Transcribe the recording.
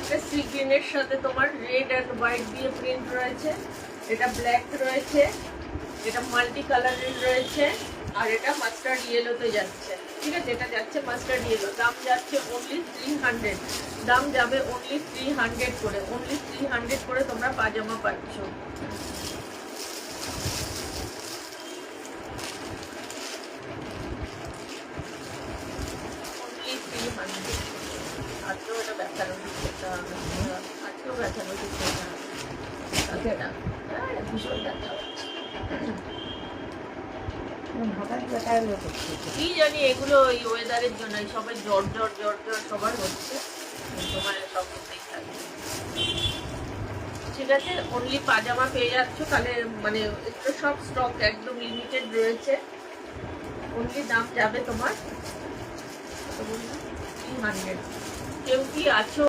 একটা সি গ্রিনের সাথে তোমার রেড অ্যান্ড হোয়াইট দিয়ে প্রিন্ট রয়েছে, এটা ব্ল্যাক রয়েছে, এটা মাল্টি কালারের রয়েছে, আর এটা মাস্টার্ড ইয়েলোতে যাচ্ছে। ঠিক আছে, এটা যাচ্ছে মাস্টার্ড ইয়েলো। দাম যাচ্ছে অনলি 300, দাম যাবে অনলি 300 করে, অনলি 300 করে তোমরা পাজামা পাচ্ছ। অনলি 300। আজকেও এটা ব্যথানো দিচ্ছে, আজকেও ব্যথানো দিচ্ছে না, ভীষণ ব্যথা হচ্ছে। কি জানি এগুলো ওই ওয়েদারের জন্য, সবাই জ্বর জ্বর জ্বর জ্বর সবার হচ্ছে, তোমার সব হতেই থাকবে। ঠিক আছে, অনলি পাজামা পেয়ে যাচ্ছ। তাহলে মানে এগুলো সব স্টক একদম লিমিটেড রয়েছে। অনলি দাম যাবে তোমার 300। কেউ কি আছো?